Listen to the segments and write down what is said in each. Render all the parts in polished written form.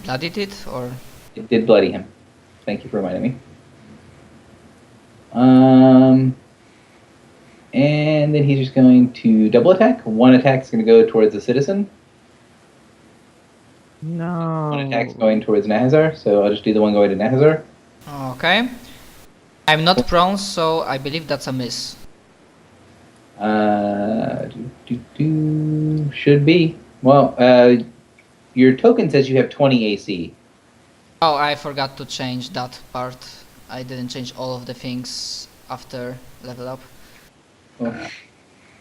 bloodied it, or? It did bloody him. Thank you for reminding me. And then he's just going to double attack. One attack is going to go towards the citizen. No. One attack's going towards Nahazar, so I'll just do the one going to Nahazar. Okay. I'm not prone, so I believe that's a miss. Should be. Well, your token says you have 20 AC. Oh, I forgot to change that part. I didn't change all of the things after level up. Cool.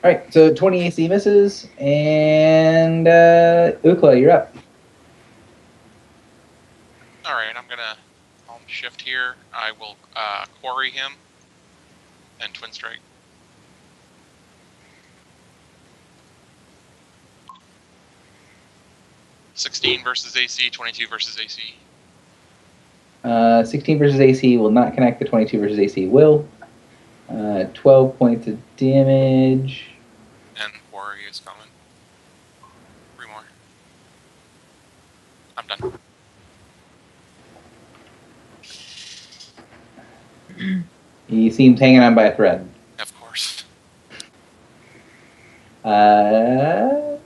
Alright, so 20 AC misses, and Ukla, you're up. Alright, I'm gonna shift here. I will quarry him and twin strike. $16 versus AC, 22 versus AC. 16 versus AC will not connect, the 22 versus AC will. 12 points of damage. And quarry is coming. 3 more. I'm done. He seems hanging on by a thread. Of course.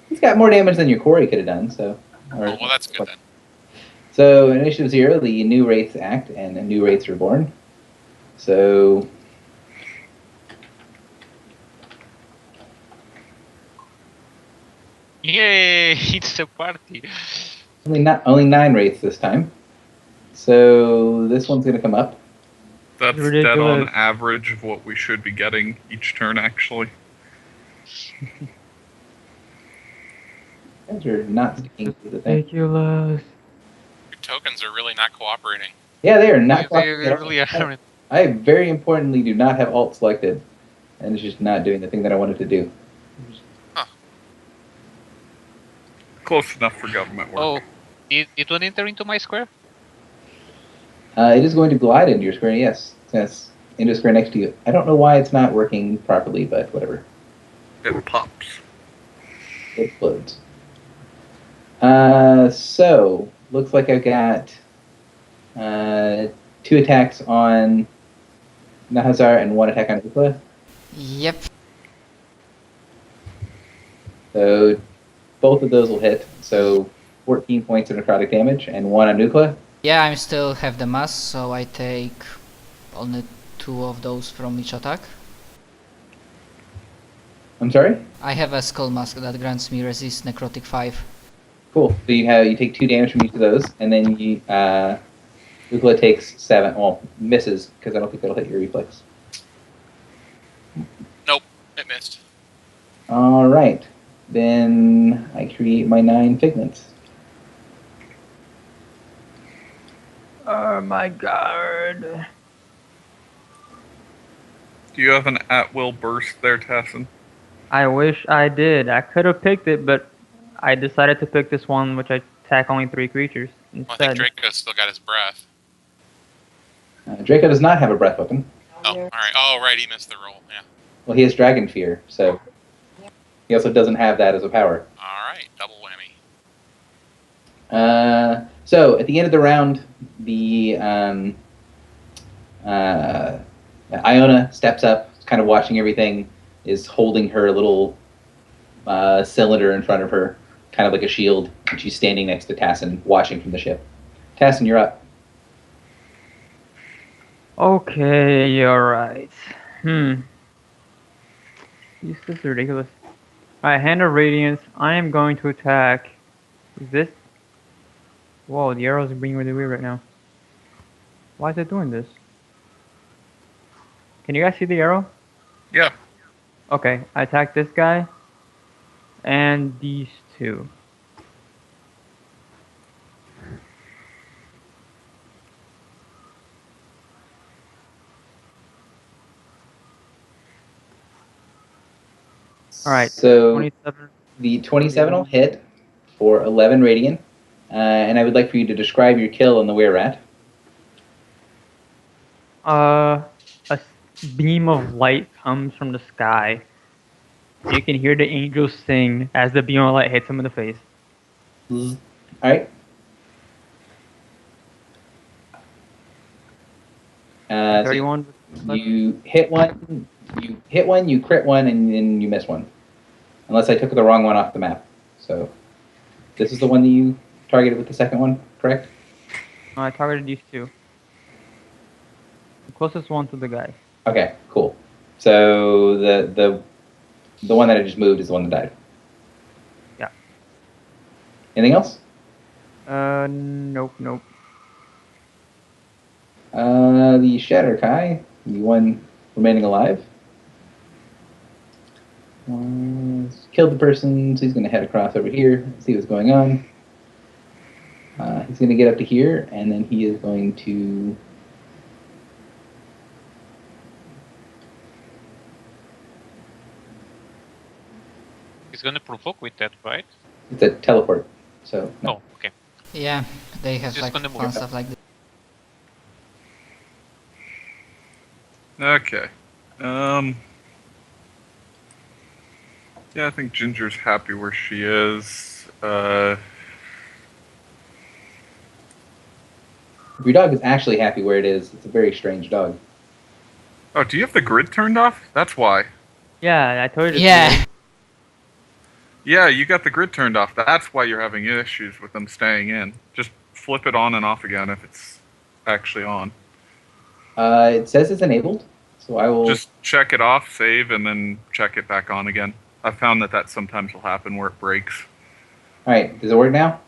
He's got more damage than your quarry could have done, so. Well, that's good then. So, Initiative 0, the new wraiths act, and new wraiths are born. So. Yay! It's a party. Only 9 wraiths this time. So, this one's going to come up. That's dead on average of what we should be getting each turn, actually. You guys are not sticking to the thing. Ridiculous. Your tokens are really not cooperating. Yeah, they are not. They really aren't. I very importantly do not have alt selected, and it's just not doing the thing that I wanted to do. Huh. Close enough for government work. Oh, it won't enter into my square? It is going to glide into your square, yes. Yes, into a square next to you. I don't know why it's not working properly, but whatever. It pops. It explodes. So, looks like I've got 2 attacks on Nahazar and 1 attack on Ukla. Yep. So, both of those will hit. So, 14 points of necrotic damage and 1 on Ukla. Yeah, I still have the mass, so I take only 2 of those from each attack. I'm sorry? I have a skull mask that grants me resist necrotic 5. Cool. So you take 2 damage from each of those, and then you Ukla takes 7. Well, misses because I don't think that'll hit your reflex. Nope, it missed. All right. Then I create my 9 figments. Oh my god. Do you have an at-will burst there, Tassin? I wish I did. I could have picked it, but I decided to pick this one, which I attack only 3 creatures instead. Well, I think Draco's still got his breath. Draco does not have a breath weapon. Oh, alright. Oh, right, he missed the roll, yeah. Well, he has Dragon Fear, so he also doesn't have that as a power. Alright, double whammy. So at the end of the round, the Iona steps up, kind of watching everything, is holding her little cylinder in front of her, kind of like a shield, and she's standing next to Tassin, watching from the ship. Tassin, you're up. Okay, you're right. This is ridiculous. Alright, Hand of Radiance. I am going to attack. Is this? Whoa, the arrow's being really weird right now. Why is it doing this? Can you guys see the arrow? Yeah. Okay, I attack this guy. And these 2. Alright, So 27. the 27 will hit for 11 radiant, and I would like for you to describe your kill on the were-rat. A beam of light comes from the sky. You can hear the angels sing as the beam of light hits him in the face. All right. So 31. you hit one, you crit one, and then you miss one. Unless I took the wrong one off the map. So this is the one that you targeted with the second one, correct? No, I targeted these two. The closest one to the guy. Okay, cool. So the one that I just moved is the one that died. Yeah. Anything else? Nope. The Shatter Kai, the one remaining alive, killed the person, so he's going to head across over here, see what's going on. He's going to get up to here, and then he is going to... He's gonna provoke with that, right? It's a teleport, so... No. Oh, okay. Yeah, they have Just like gonna fun move. stuff like this. Okay. Yeah, I think Ginger's happy where she is. If your dog is actually happy where it is, it's a very strange dog. Oh, do you have the grid turned off? That's why. Yeah, I told you. Yeah, Yeah, you got the grid turned off. That's why you're having issues with them staying in. Just flip it on and off again if it's actually on. It says it's enabled, so I will... Just check it off, save, and then check it back on again. I've found that sometimes will happen where it breaks. Alright, does it work now?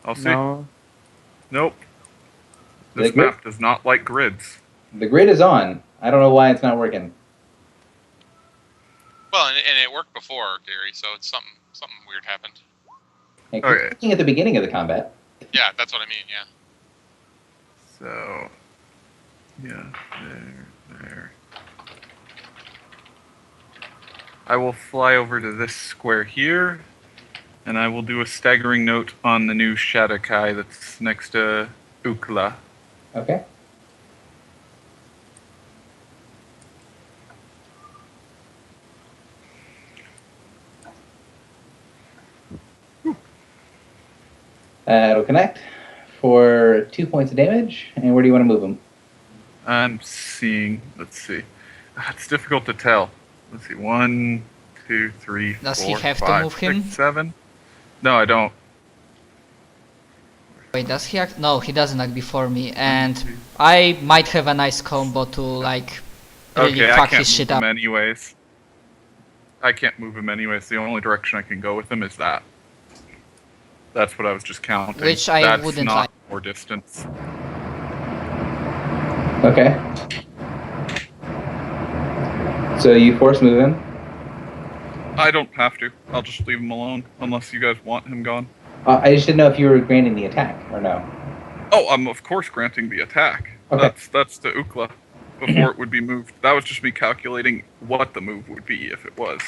I'll see. No. Nope. This The grid? map does not like grids. The grid is on. I don't know why it's not working. Well, and it worked before, Gary. So it's something weird happened. Hey, Okay. looking at the beginning of the combat. Yeah, that's what I mean. Yeah. So, yeah, there. I will fly over to this square here, and I will do a staggering note on the new Shadakai that's next to Ukla. Okay. It'll connect for 2 points of damage. And where do you want to move them? I'm seeing, let's see. It's difficult to tell. Let's see, 1, 2, 3, Does he 4, have to 5, move him? 6, 7. No, I don't. wait, does he act? No, he doesn't act before me, and I might have a nice combo to like really Okay, I fuck can't his move shit him up. anyways. I can't move him anyways. The only direction I can go with him is that. That's what I was just counting. Which I That's wouldn't not like. more distance. Okay. So you force move him. I don't have to. I'll just leave him alone, unless you guys want him gone. I just didn't know if you were granting the attack or no. Oh, I'm of course granting the attack. Okay. That's the Ukla before it would be moved. That was just me calculating what the move would be if it was.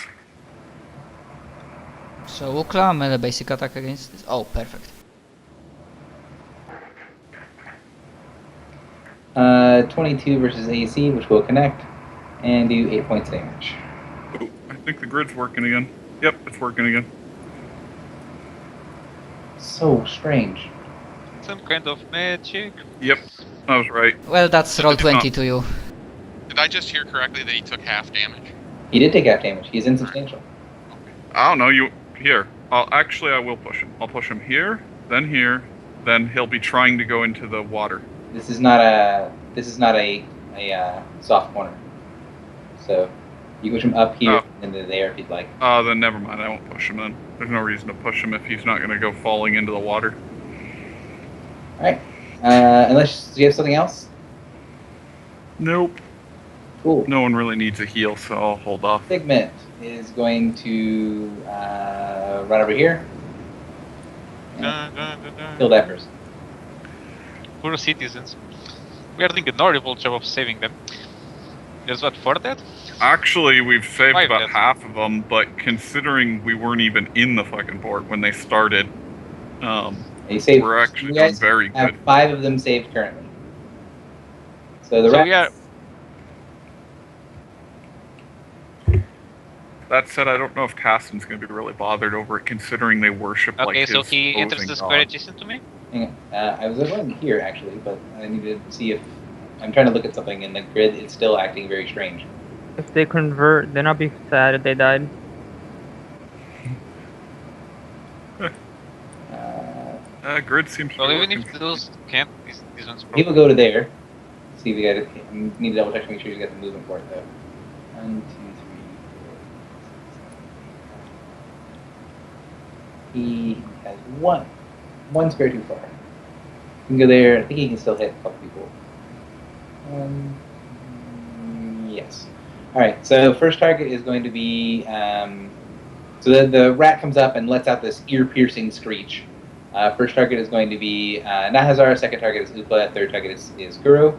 So Ukla, melee basic attack against this. Oh, perfect. 22 versus AC, which will connect, and do 8 points of damage. Ooh, I think the grid's working again. Yep, it's working again. So strange. Some kind of magic. Yep, I was right. Well, that's roll 20 to you. Did I just hear correctly that he took half damage? He did take half damage. He's insubstantial. I don't know. Here. I will push him. I'll push him here, then he'll be trying to go into the water. This is not a soft corner. So you push him up here and then there if you'd like. Then never mind. I won't push him then. There's no reason to push him if he's not going to go falling into the water. All right. Unless you have something else. Nope. Cool. No one really needs a heal, so I'll hold off. Figment is going to run over here. Kill that person. Poor citizens. We are doing a horrible job of saving them. There's what, 4 dead? Actually, we've saved 5 about dead. half of them, but considering we weren't even in the fucking port when they started, You saved, we're actually you guys doing very have good. 5 of them saved currently. So the So rest. we are- That said, I don't know if Tassin's going to be really bothered over it, considering they worship like Okay, his so he enters opposing the square god. adjacent to me? Hang on. I was going here actually, but I needed to see if I'm trying to look at something, and the grid is still acting very strange. If they convert, then I'll be sad if they died. Grid seems to Well, be even working. if those can't, these ones He will go to there. See if you got it. I need to double check to make sure you got the movement for it though. 1, 2, 3, 4. He has one square too far. You can go there. I think he can still hit a couple people. Yes. All right. So first target is going to be. So the rat comes up and lets out this ear-piercing screech. First target is going to be Nahazar. Second target is Upa. Third target is Guru.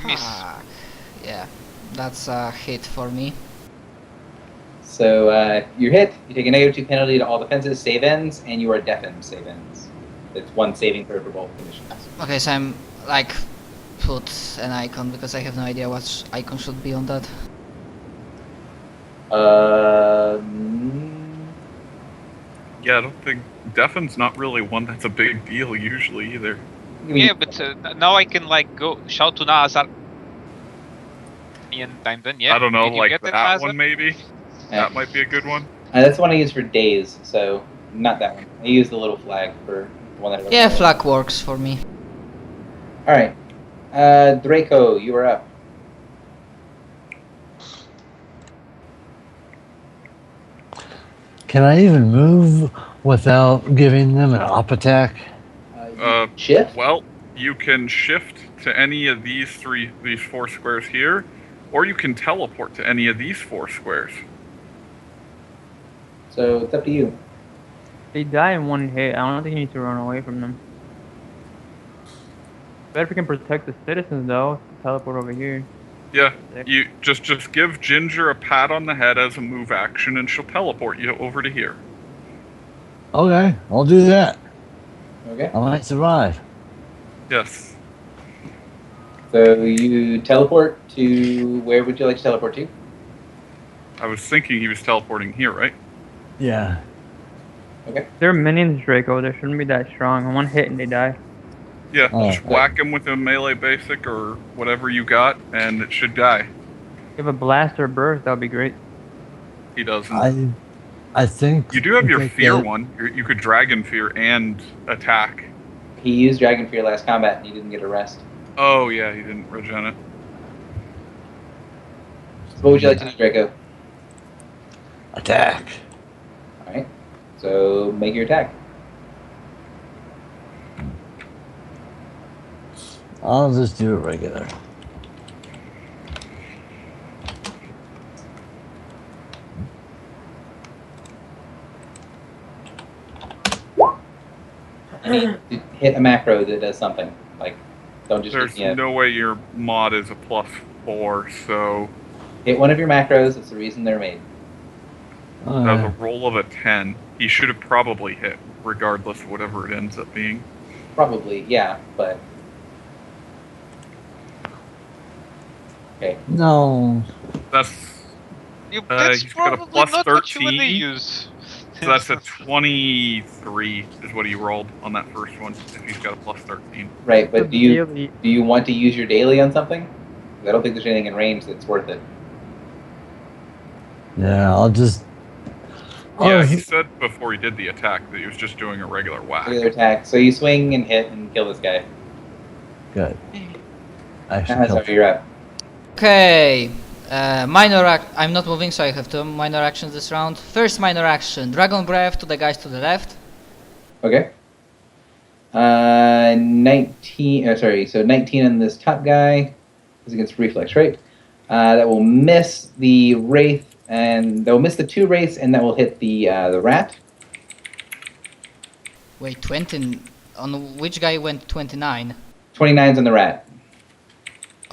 miss. Fuck. Yeah, that's a hit for me. So you're hit. You take a -2 penalty to all defenses, save ends, and you are deafened. Save ends. It's one saving throw for both conditions. Okay, so I'm like put an icon because I have no idea what icon should be on that. Yeah, I don't think deafen's not really one that's a big deal usually either. Yeah, but now I can like go shout to Nazar. And I'm done. Yeah. I don't know, Did you like get it, that Nazar? one maybe. That might be a good one. That's the one I use for days, so not that one. I use the little flag for the one that. Yeah, flag works for me. All right, Draco, you are up. Can I even move without giving them an up attack? Shift. Well, you can shift to any of these 4 squares here, or you can teleport to any of these 4 squares. So it's up to you. They die in one hit. I don't think you need to run away from them. Better if we can protect the citizens though. Teleport over here. Yeah, you just give Ginger a pat on the head as a move action, and she'll teleport you over to here. Okay, I'll do that. Okay. I might survive. Yes. So you teleport to where would you like to teleport to? I was thinking he was teleporting here, right? Yeah. Okay. They're minions, Draco. They shouldn't be that strong. One hit and they die. Yeah, Oh. just whack him with a melee basic or whatever you got, and it should die. If you have a blast or burst, that would be great. He doesn't. I think You do have your if fear they- one. You could Dragon Fear and attack. He used Dragon Fear last combat and he didn't get a rest. Oh yeah, he didn't regen it. So what would you like to do, Draco? Attack. All right. So make your attack. I'll just do it regular. I need to hit a macro that does something. Like, don't just There's hit, no way your mod is a +4, so hit one of your macros. That's the reason they're made. that's a roll of a 10. He should have probably hit, regardless of whatever it ends up being. Probably, yeah, but okay. No. That's That's he's got a probably plus not what you would 13. use. So that's a 23 is what he rolled on that first one. If he's got a plus 13. Right, but do Daily- you want to use your daily on something? 'Cause I don't think there's anything in range that's worth it. Yeah, I'll just. Yeah, Oh, he said before he did the attack that he was just doing a regular whack. Regular attack. So you swing and hit and kill this guy. good. Actually, Sorry, you're up. Okay, I'm not moving, so I have 2 minor actions this round. First minor action, Dragon Breath to the guys to the left. Okay. 19. So 19 on this top guy is against reflex, right? That will miss the wraith, and that will miss the 2 wraiths, and that will hit the rat. Wait, 20. On which guy went 29? 29's on the rat.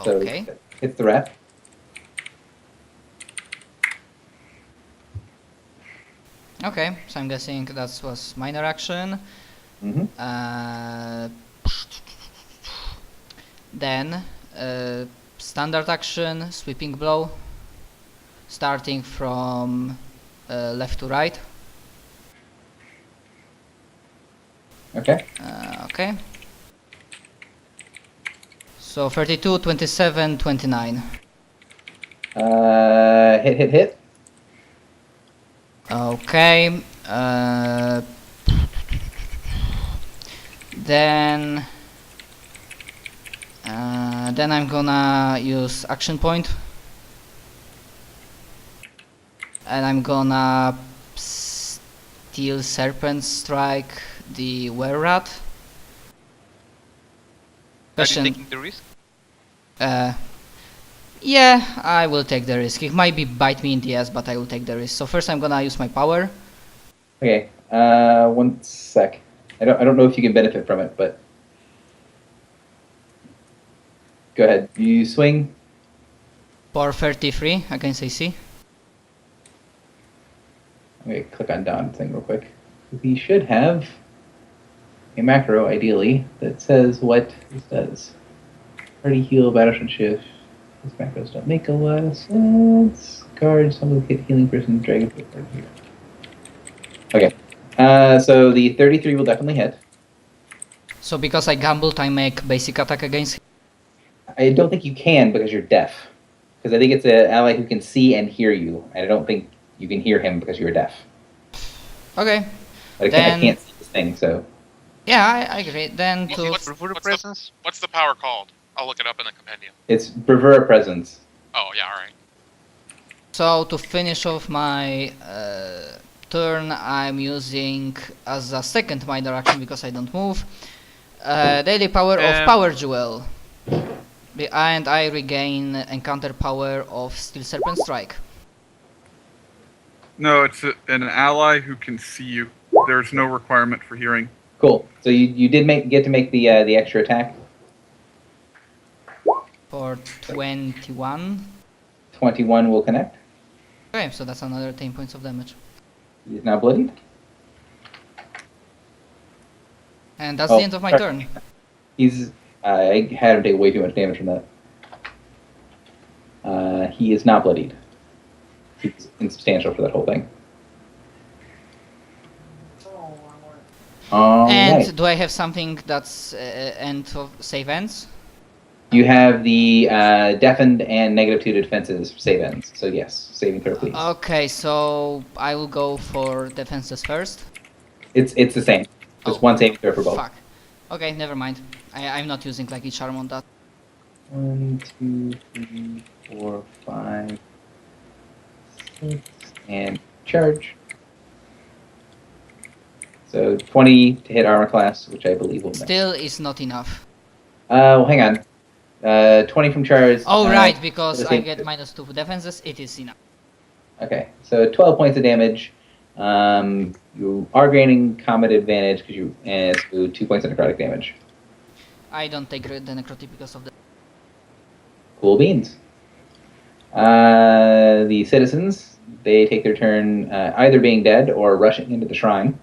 So Okay. hits the rat. Okay, so I'm guessing that was minor action. Mm-hmm. Then standard action, sweeping blow, starting from left to right. Okay. Okay. So 32, 27, 29. Hit. Okay. Then I'm gonna use action point, and I'm gonna Steel Serpent Strike the Were-Rat. Are you Question. taking the risk? Yeah, I will take the risk. It might bite me in the ass, but I will take the risk. So first I'm gonna use my power. Okay. 1 sec. I don't know if you can benefit from it, but go ahead. You swing. For 33 against AC. Okay, click on Don's thing real quick. We should have a macro, ideally, that says what this does. Party heal, battleship shift. These macros don't make a lot of sense. Guard, someone hit healing person, dragon. Okay. So the 33 will definitely hit. So because I gambled, I make basic attack against him. I don't think you can because you're deaf. Because I think it's an ally who can see and hear you. And I don't think you can hear him because you're deaf. Okay. But I can't see this thing, so. Yeah, I agree. Then to What's the power called? I'll look it up in the compendium. It's Bravura Presence. Oh, yeah, alright. So to finish off my turn, I'm using as a second minor action because I don't move. Daily power of Power Jewel. And I regain encounter power of Steel Serpent Strike. No, it's an ally who can see you. There's no requirement for hearing. Cool. So you did get to make the extra attack. For 21. 21 will connect. Okay, so that's another 10 points of damage. He is now bloodied. And that's the end of my turn. He's. I had him take way too much damage from that. He is not bloodied. He's insubstantial for that whole thing. And right. do I have something that's end of save ends? You have the deafened and negative 2 to defenses save ends. So yes, saving throw please. Okay, so I will go for defenses first. It's the same. Just one saving throw for both. Fuck. Okay, never mind. I'm not using lucky charm on that. 1, 2, 3, 4, 5, 6, and charge. So 20 to hit armor class, which I believe will miss. Still is not enough. Well, hang on. 20 from charge. Oh, right, because the I same- get -2 for defenses, it is enough. Okay, so 12 points of damage. You are gaining combat advantage because so 2 points of necrotic damage. I don't take the necrotic because of the... Cool beans. The citizens, they take their turn either being dead or rushing into the shrine.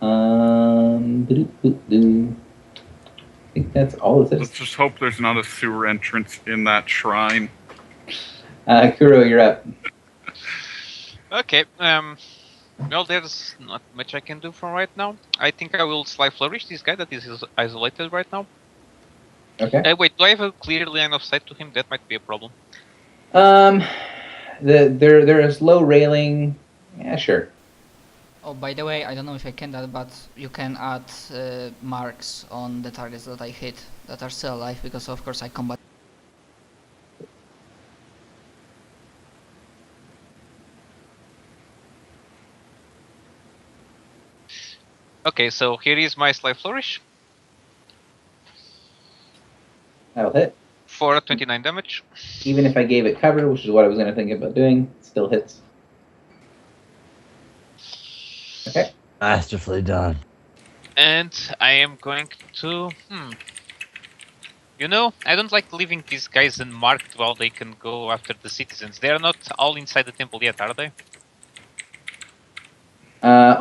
I think that's all of Let's this. just hope there's not a sewer entrance in that shrine. Kuro, you're up. Okay, well, there's not much I can do for right now. I think I will Sly Flourish this guy that is isolated right now. Okay. Wait, do I have a clear line of sight to him? That might be a problem. There is low railing. Yeah, sure. Oh, by the way, I don't know if I can that, but you can add marks on the targets that I hit that are still alive, because of course I combat. Okay, so here is my Sly Flourish That'll hit. for 29 damage. Even if I gave it cover, which is what I was going to think about doing, it still hits. Okay. Masterfully done. And I am going to... You know, I don't like leaving these guys unmarked while they can go after the citizens. They are not all inside the temple yet, are they?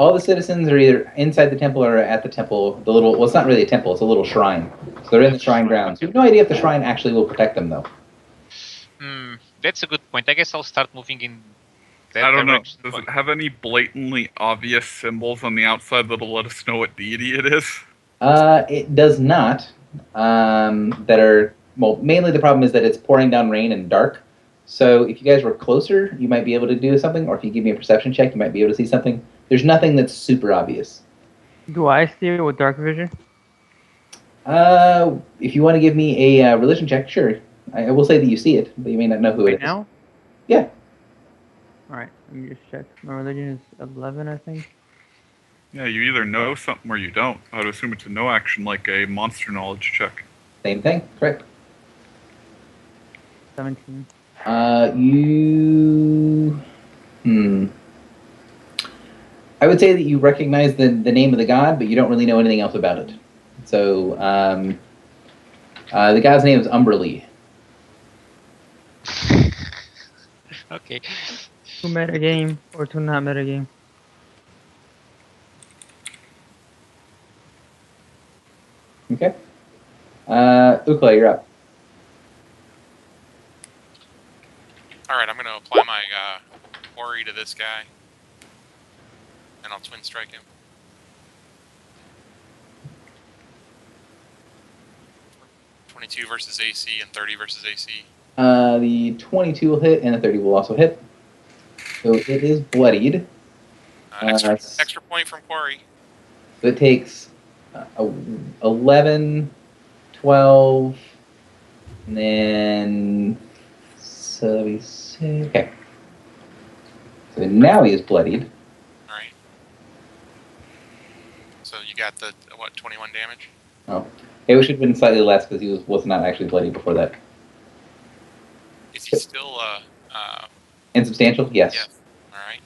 All the citizens are either inside the temple or at the temple. The little, well, it's not really a temple; it's a little shrine. So they're in the shrine grounds. You have no idea if the shrine actually will protect them, though. That's a good point. I guess I'll start moving in that I don't know. direction. Does it have any blatantly obvious symbols on the outside that'll let us know what deity it is? It does not. That are mainly the problem is that it's pouring down rain and dark. So if you guys were closer, you might be able to do something, or if you give me a perception check, you might be able to see something. There's nothing that's super obvious. Do I see it with dark vision? If you want to give me a religion check, sure. I will say that you see it, but you may not know who it Right is. now? Yeah. Alright, let me just check. My religion is 11, I think. Yeah, you either know something or you don't. I would assume it's a no action, like a monster knowledge check. Same thing. Correct. 17. You. I would say that you recognize the name of the god, but you don't really know anything else about it. So, the god's name is Umberly. Okay. To meta game or to not meta game? Okay. Ukla, you're up. Alright, I'm going to apply my quarry to this guy. And I'll twin strike him. .22 versus AC and 30 versus AC. The 22 will hit, and the 30 will also hit. So it is bloodied. Extra point from quarry. So it takes 11, 12, and then 76. Okay. So now he is bloodied. Alright. So you got the, 21 damage? Oh. It should have been slightly less because he was not actually bloody before that. Is he still, Insubstantial? Yes. yeah. Alright.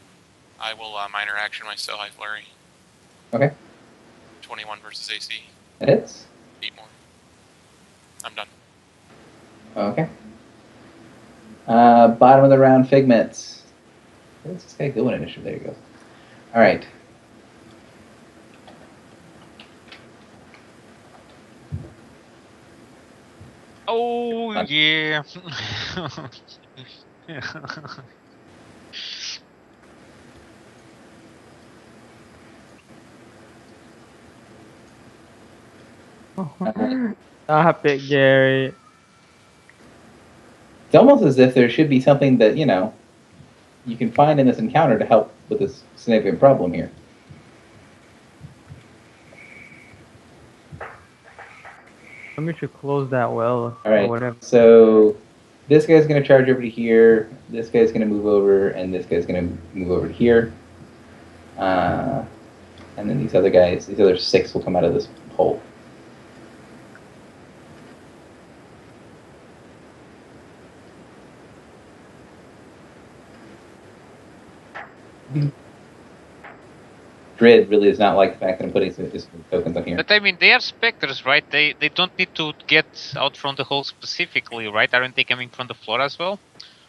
I will minor action my Still High Flurry. Okay. 21 versus AC. That hits. 8 more. I'm done. Okay. Bottom of the round, Figments. Where's this guy going initially? There you go. All right. Oh yeah. Stop it, Gary. It's almost as if there should be something that, you can find in this encounter to help with this significant problem here. Somebody should close that well. All right. Or whatever. So this guy's going to charge over to here. This guy's going to move over, and this guy's going to move over to here. And then these other 6 will come out of this hole. Dread really does not like the fact that I'm putting some tokens on here. But I mean, they are specters, right? They don't need to get out from the hole specifically, right? Aren't they coming from the floor as well?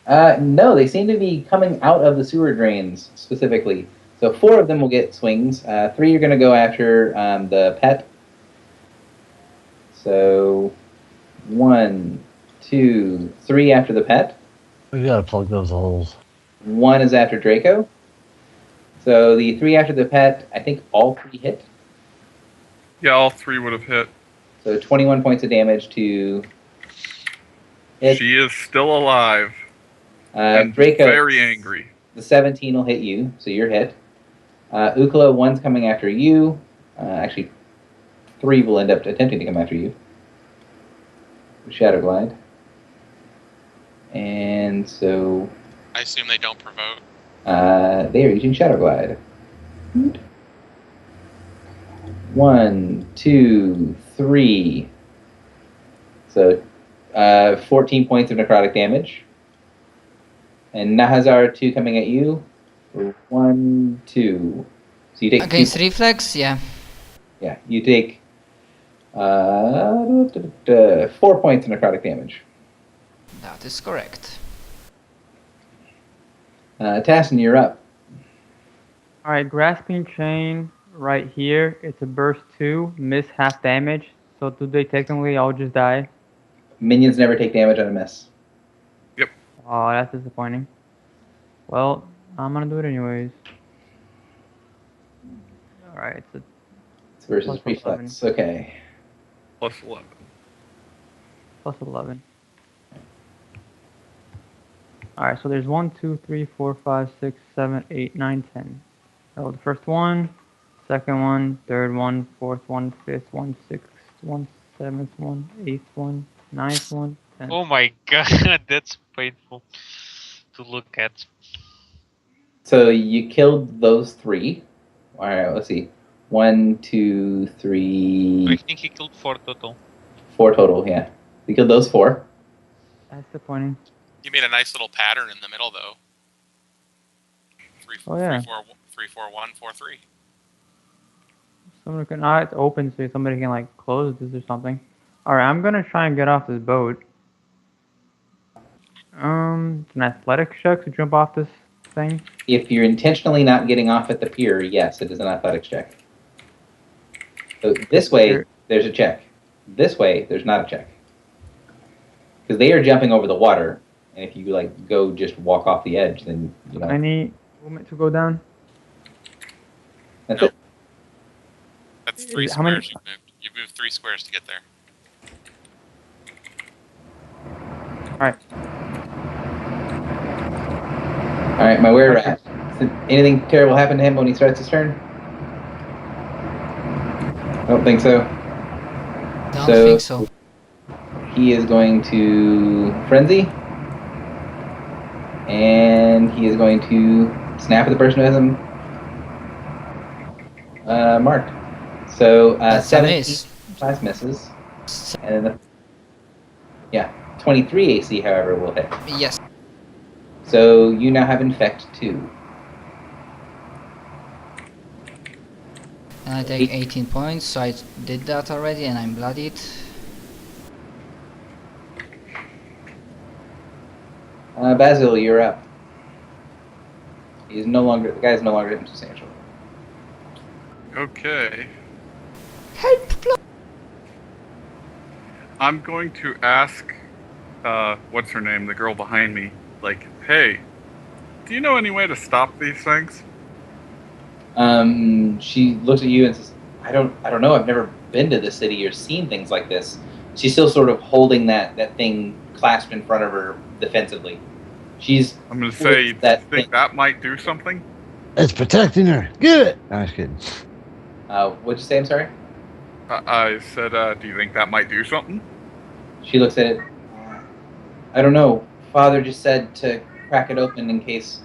No, they seem to be coming out of the sewer drains specifically. So 4 of them will get swings. 3 are going to go after the pet. So 1, 2, 3 after the pet. We gotta plug those holes. 1 is after Draco. So the 3 after the pet, I think all 3 hit. Yeah, all 3 would have hit. So 21 points of damage to it. She is still alive. And Draco, very angry. the 17 will hit you, so you're hit. Ukla, 1's coming after you. Actually, 3 will end up attempting to come after you. Shadow Glide. And so I assume they don't provoke. they are using Shadow Glide. 1, 2, 3. So 14 points of necrotic damage. And Nahazar, 2 coming at you. 1, 2. So you take Against reflex, yeah. Yeah, you take 4 points of necrotic damage. That is correct. Tassin, you're up. Alright, grasping chain right here. It's a burst 2, miss half damage. So do they technically all just die? Minions never take damage on a miss. Oh, that's disappointing. Well, I'm gonna do it anyways. Alright, versus Plus reflex. Okay. Plus 11. Plus 11. Alright, so there's 1, 2, 3, 4, 5, 6, 7, 8, 9, 10. So the first one, second one, third one, fourth one, fifth one, sixth one, seventh one, eighth one, ninth one, 10th. Oh my god, that's painful to look at. So you killed those 3. All right. Let's see. 1, 2, 3, I think he killed 4 total. 4 total. Yeah. You killed those 4. That's disappointing. You made a nice little pattern in the middle, though. 3, Oh, yeah. 3, 4, 1, 4, 3. Somebody can, it's open so somebody can like close this or something. Alright, I'm gonna try and get off this boat. It's an athletics check to jump off this thing. If you're intentionally not getting off at the pier, yes, it is an athletics check. So this way, there's a check. This way, there's not a check. Because they are jumping over the water, and if you like go just walk off the edge, then you know. Any movement to go down? That's No. it. That's 3 How many- squares you've moved. You've moved 3 squares to get there. Alright. All right, my were rat. Did anything terrible happen to him when he starts his turn? I don't think so. Don't think so. He is going to frenzy, and he is going to snap at the person who has him marked. So That's a 17 miss. class misses, and then 23 AC, however, will hit. Yes. So you now have infect 2. And I take 18 points, so I did that already, and I'm bloodied. Basil, you're up. The guy is no longer insubstantial. Okay. Help! I'm going to ask, what's her name, the girl behind me, like, hey, do you know any way to stop these things? She looks at you and says, I don't know. I've never been to this city or seen things like this. She's still sort of holding that thing clasped in front of her defensively. I'm going to say, you think that might do something? It's protecting her. Get it. No, I was kidding. What'd you say? I'm sorry? I said, do you think that might do something? She looks at it. I don't know. Father just said to crack it open in case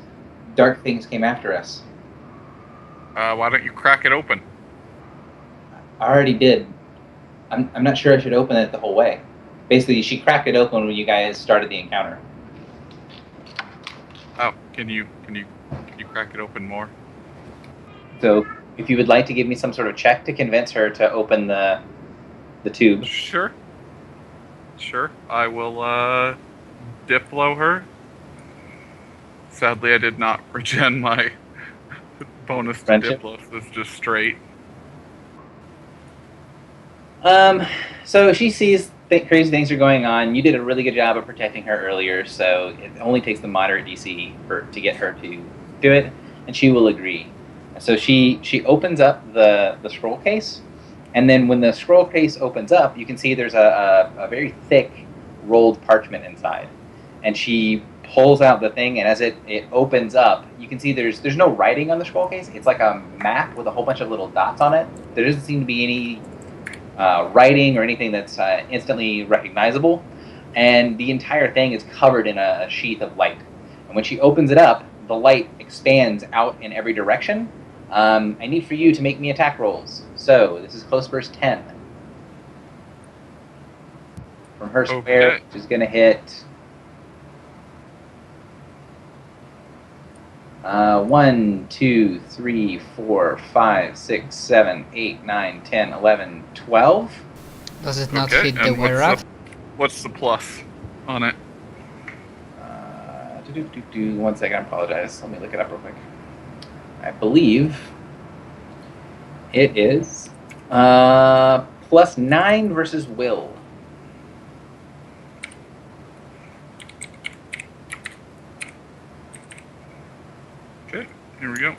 dark things came after us. Why don't you crack it open? I already did. I'm not sure I should open it the whole way. Basically, she cracked it open when you guys started the encounter. Oh, can you crack it open more? So, if you would like to give me some sort of check to convince her to open the tube. Sure. I will Diplo her. Sadly, I did not regen my bonus to Friendship? Diplo, so it's just straight. So she sees crazy things are going on. You did a really good job of protecting her earlier, so it only takes the moderate DC to get her to do it, and she will agree. So she opens up the scroll case, and then when the scroll case opens up, you can see there's a very thick rolled parchment inside, and she pulls out the thing, and as it opens up, you can see there's no writing on the scroll case. It's like a map with a whole bunch of little dots on it. There doesn't seem to be any writing or anything that's instantly recognizable, and the entire thing is covered in a sheath of light. And when she opens it up, the light expands out in every direction. I need for you to make me attack rolls. So this is close burst 10 from her square, Okay. which is going to hit 1, 2, 3, 4, 5, 6, 7, 8, 9, 10, 11, 12. Does it not Okay, hit the and were-rat? what's the plus on it? 1 second, I apologize. Let me look it up real quick. I believe it is plus 9 versus will. Okay, here we go.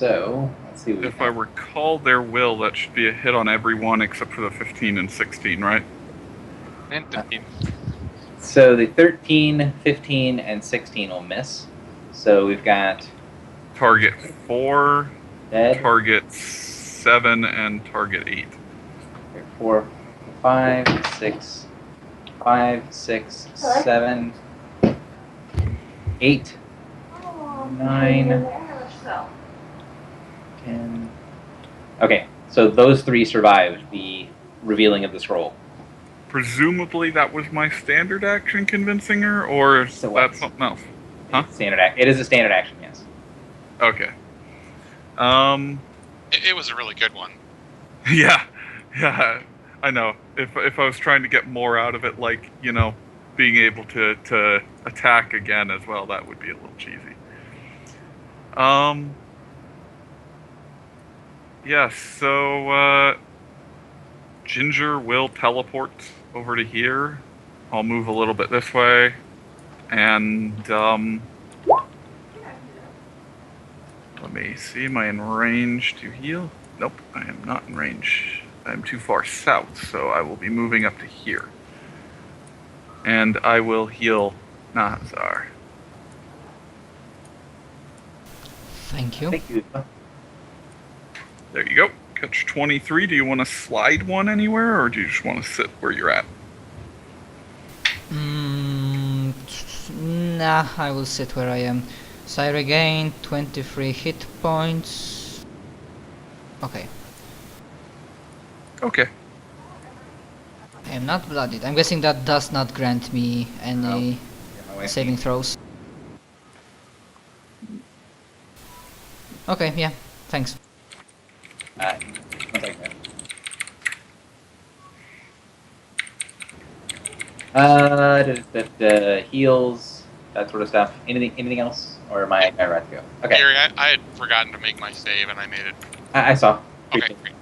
So let's see. What If I recall their will, that should be a hit on every one except for the 15 and 16, right? And 13. So the 13, 15, and 16 will miss. So we've got Target 4, dead. target 7, and target 8. 4, 5, 6, 5, 6, 7, 8, 9, 10. Okay, so those 3 survived the revealing of the scroll. Presumably that was my standard action convincing her, or So what? that's something else? Huh? It is a standard action, yes. Okay. It was a really good one. Yeah, I know. If I was trying to get more out of it, like, you know, being able to attack again as well, that would be a little cheesy. Yes, so Ginger will teleport over to here. I'll move a little bit this way, and let me see. Am I in range to heal? Nope, I am not in range. I'm too far south, so I will be moving up to here. And I will heal Nahazar. Thank you. Thank you. There you go. Catch 23. Do you want to slide one anywhere, or do you just want to sit where you're at? Nah, I will sit where I am. So I regain 23 hit points. Okay. Okay. I am not bloodied. I'm guessing that does not grant me any saving throws. Okay, yeah, thanks. One second. Heals, that sort of stuff. Anything else, or am I right to go? Okay, Gary, I had forgotten to make my save, and I made it. I saw. Okay, great.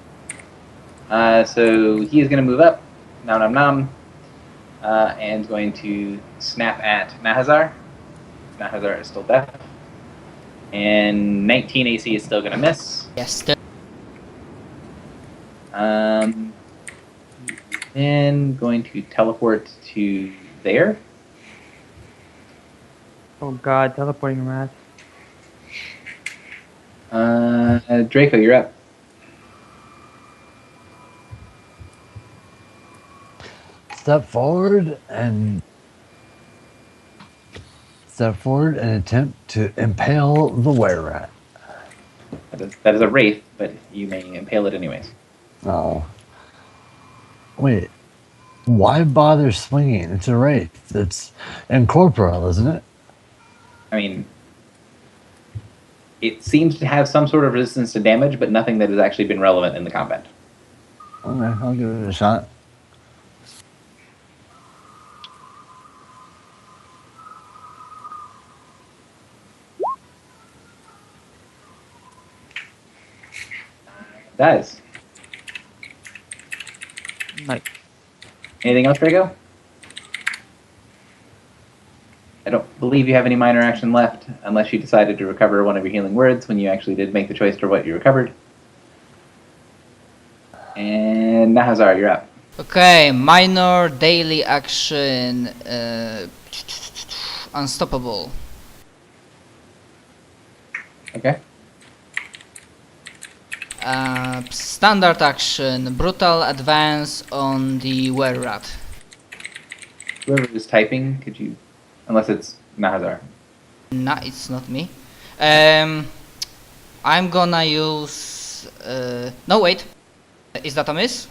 So he is going to move up, nom, and going to snap at Nahazar. Nahazar is still deaf. And 19 AC is still going to miss. Yes, And going to teleport to there. Oh god, teleporting rats. Draco, you're up. Step forward and attempt to impale the were-rat. That is a wraith, but you may impale it anyways. Oh. Wait. Why bother swinging? It's a wraith. It's incorporeal, isn't it? I mean, it seems to have some sort of resistance to damage, but nothing that has actually been relevant in the combat. Okay, I'll give it a shot. Dies. Nice. Anything else, Draco? I don't believe you have any minor action left, unless you decided to recover one of your healing words when you actually did make the choice for what you recovered. And Nahazar, you're up. Okay, minor daily action. Unstoppable. Okay. Standard action. Brutal advance on the were-rat. Whoever is typing, could you... Unless it's Nahazar. Nah, it's not me. I'm gonna use... no, wait. Is that a miss?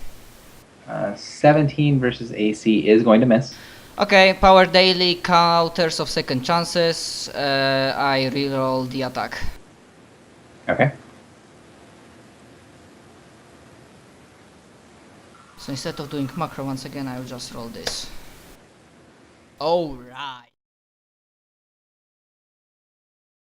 17 versus AC is going to miss. Okay, power daily, counters of second chances. I reroll the attack. Okay. So instead of doing macro once again, I will just roll this. Alright.